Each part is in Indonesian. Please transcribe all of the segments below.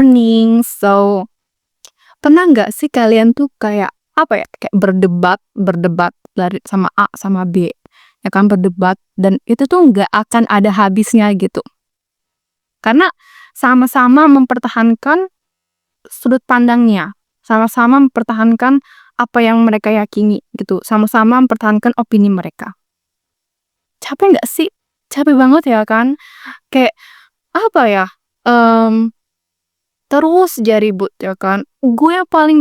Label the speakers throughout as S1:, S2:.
S1: happening. So, pernah nggak sih kalian tuh kayak, apa ya, kayak berdebat dari sama A sama B, ya kan, berdebat dan itu tuh nggak akan ada habisnya gitu. Karena sama-sama mempertahankan sudut pandangnya, sama-sama mempertahankan apa yang mereka yakini gitu, sama-sama mempertahankan opini mereka. Capek nggak sih? Capek banget ya kan? Kayak, apa ya, mmm, terus aja ribut ya kan, gue yang paling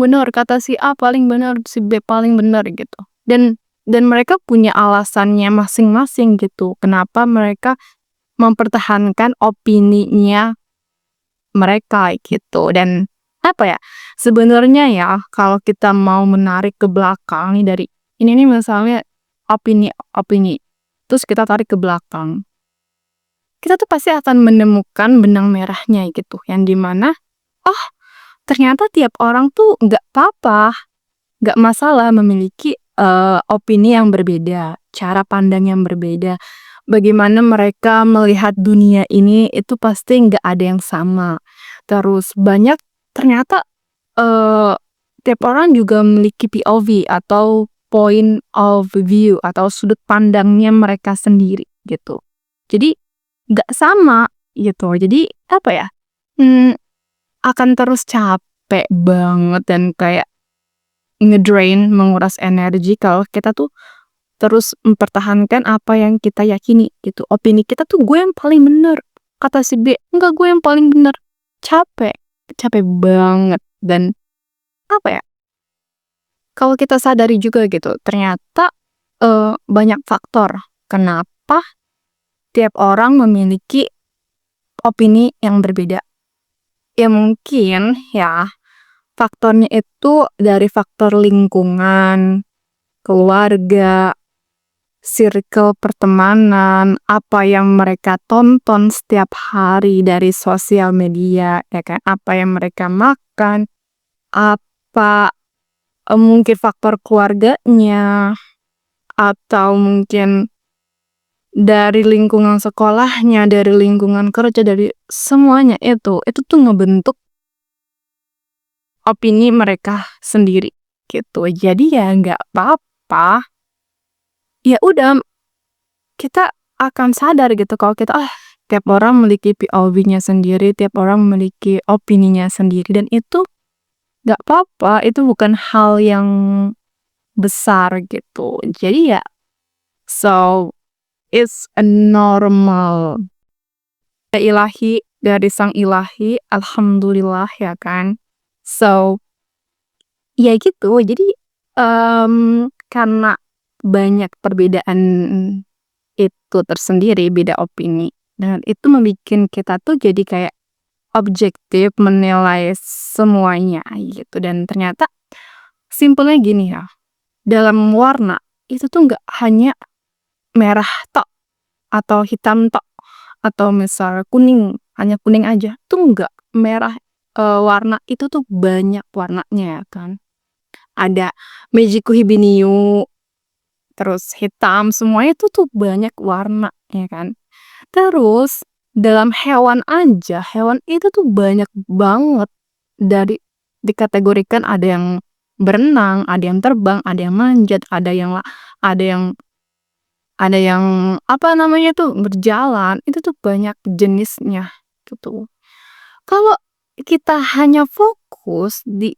S1: bener, kata si A paling bener, si B paling bener gitu. Dan mereka punya alasannya masing-masing gitu, kenapa mereka mempertahankan opininya mereka gitu. Dan apa ya, sebenarnya ya kalau kita mau menarik ke belakang nih dari ini nih misalnya opini, terus kita tarik ke belakang, kita tuh pasti akan menemukan benang merahnya gitu, yang di mana, oh ternyata tiap orang tuh nggak apa-apa, nggak masalah memiliki opini yang berbeda, cara pandang yang berbeda. Bagaimana mereka melihat dunia ini itu pasti nggak ada yang sama. Terus banyak ternyata eh, tiap orang juga memiliki POV atau point of view atau sudut pandangnya mereka sendiri gitu. Jadi nggak sama gitu. Jadi apa ya? hmm, akan terus capek banget dan kayak ngedrain, menguras energi kalau kita tuh terus mempertahankan apa yang kita yakini gitu. Opini kita tuh gue yang paling bener. Kata si B, enggak gue yang paling bener. Capek, capek banget. Dan apa ya? Kalau kita sadari juga gitu, ternyata banyak faktor kenapa tiap orang memiliki opini yang berbeda. Ya mungkin ya faktornya itu dari faktor lingkungan, keluarga, circle pertemanan, apa yang mereka tonton setiap hari dari sosial media, ya kan? Apa yang mereka makan, apa mungkin faktor keluarganya, atau mungkin dari lingkungan sekolahnya, dari lingkungan kerja, dari semuanya itu tuh ngebentuk opini mereka sendiri gitu. Jadi ya nggak apa-apa. Ya udah, kita akan sadar gitu kalau kita tiap orang memiliki POV-nya sendiri, tiap orang memiliki opininya sendiri dan itu nggak apa-apa, itu bukan hal yang besar gitu. Jadi ya so it's a normal ilahi dari sang ilahi, alhamdulillah ya kan. So ya gitu. Jadi karena banyak perbedaan itu tersendiri, beda opini. Dan itu membuat kita tuh jadi kayak objektif menilai semuanya gitu. Dan ternyata simpelnya gini ya, dalam warna itu tuh nggak hanya merah tok atau hitam tok atau misal kuning, hanya kuning aja. Tuh nggak, merah warna itu tuh banyak warnanya ya kan. Ada Mejiku Hibiniu, terus hitam, semuanya itu tuh banyak warna ya kan. Terus dalam hewan aja, hewan itu tuh banyak banget dari dikategorikan, ada yang berenang, ada yang terbang, ada yang manjat, ada yang ada yang apa namanya tuh berjalan, itu tuh banyak jenisnya gitu. Kalau kita hanya fokus di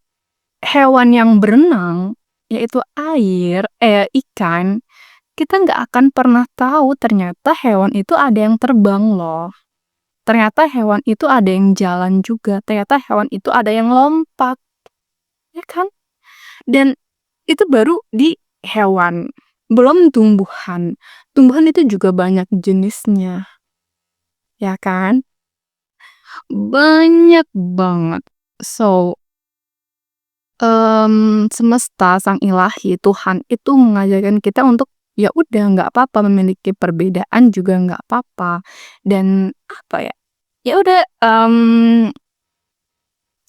S1: hewan yang berenang, yaitu ikan, kita nggak akan pernah tahu ternyata hewan itu ada yang terbang loh. Ternyata hewan itu ada yang jalan juga. Ternyata hewan itu ada yang lompat. Ya kan? Dan itu baru di hewan. Belum tumbuhan. Tumbuhan itu juga banyak jenisnya. Ya kan? Banyak banget. So, semesta, sang ilahi, Tuhan itu mengajarkan kita untuk ya udah nggak apa-apa memiliki perbedaan juga nggak apa-apa. Dan apa ya? Ya udah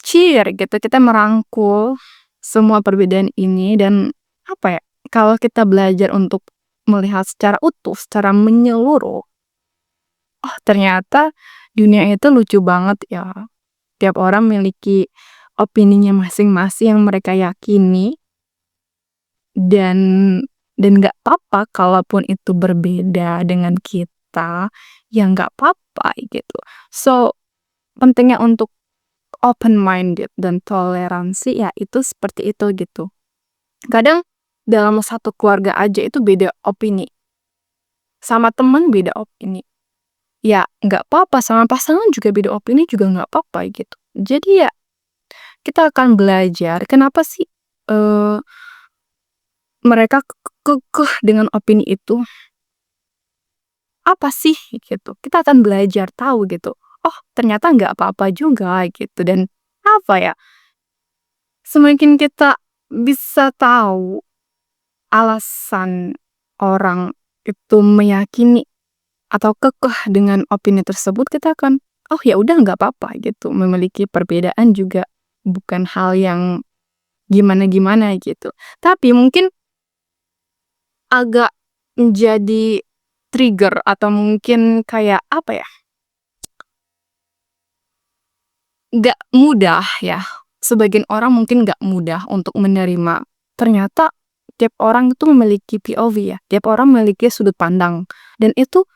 S1: cheer gitu, kita merangkul semua perbedaan ini dan apa ya? Kalau kita belajar untuk melihat secara utuh, secara menyeluruh, oh ternyata dunia itu lucu banget ya. Tiap orang memiliki opininya masing-masing yang mereka yakini dan nggak apa-apa kalaupun itu berbeda dengan kita, ya nggak apa-apa gitu. So, pentingnya untuk open minded dan toleransi ya itu seperti itu gitu. Kadang dalam satu keluarga aja itu beda opini, sama temen beda opini. Ya nggak apa-apa, sama pasangan juga beda opini juga nggak apa-apa gitu. Jadi ya kita akan belajar kenapa sih eh, mereka kekeh dengan opini itu, apa sih gitu. Kita akan belajar tahu gitu. Oh, ternyata nggak apa-apa juga gitu. Dan apa ya? Semakin kita bisa tahu alasan orang itu meyakini atau kekeh dengan opini tersebut, kita akan, oh ya udah nggak apa-apa gitu. Memiliki perbedaan juga bukan hal yang gimana-gimana gitu. Tapi mungkin agak menjadi trigger atau mungkin kayak apa ya? Nggak mudah ya. Sebagian orang mungkin nggak mudah untuk menerima. Ternyata tiap orang itu memiliki POV ya. Tiap orang memiliki sudut pandang. Dan itu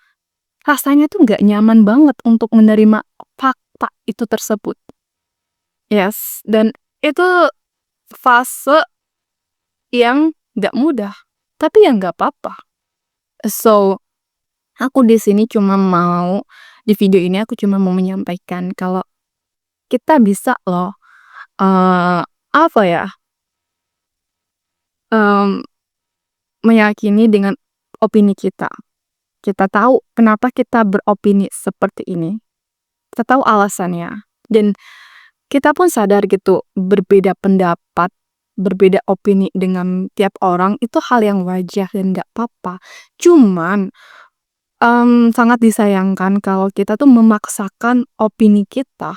S1: rasanya tuh nggak nyaman banget untuk menerima fakta itu tersebut. Yes, dan itu fase yang nggak mudah. Tapi ya nggak apa-apa. So, aku di sini cuma mau, di video ini aku cuma mau menyampaikan kalau kita bisa loh, apa ya, mmm, meyakini dengan opini kita. Kita tahu kenapa kita beropini seperti ini, kita tahu alasannya, dan kita pun sadar gitu, berbeda pendapat, berbeda opini dengan tiap orang itu hal yang wajar dan nggak apa-apa. Cuman, sangat disayangkan kalau kita tuh memaksakan opini kita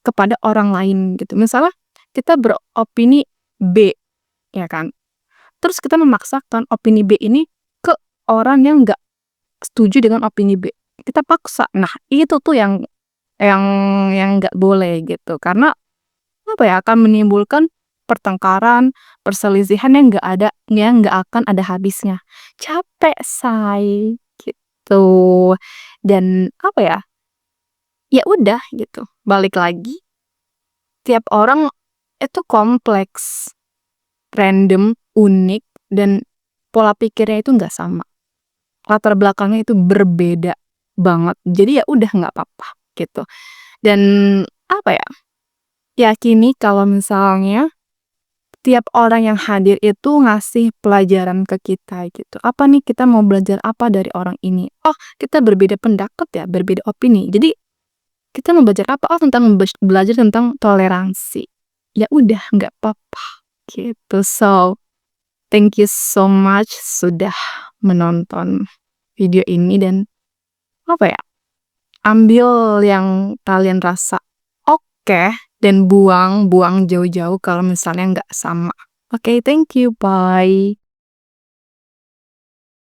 S1: kepada orang lain gitu. Misalnya kita beropini B, ya kan? Terus kita memaksakan opini B ini ke orang yang nggak setuju dengan opini B. Kita paksa. Nah, itu tuh yang nggak boleh gitu. Karena apa ya, akan menimbulkan pertengkaran, perselisihan yang nggak akan ada habisnya. Capek, say, gitu. Dan apa ya? Ya udah gitu. Balik lagi, tiap orang itu kompleks, random, unik, dan pola pikirnya itu nggak sama. Latar belakangnya itu berbeda banget. Jadi ya udah nggak apa-apa gitu. Dan apa ya? Yakini kalau misalnya tiap orang yang hadir itu ngasih pelajaran ke kita gitu. Apa nih kita mau belajar apa dari orang ini? Oh, kita berbeda pendapat ya, berbeda opini. Jadi kita mau belajar apa? Oh, tentang belajar tentang toleransi. Ya udah nggak apa-apa gitu. So, thank you so much sudah menonton video ini dan apa ya? Ambil yang kalian rasa oke dan buang jauh-jauh kalau misalnya nggak sama. Oke, thank you, bye.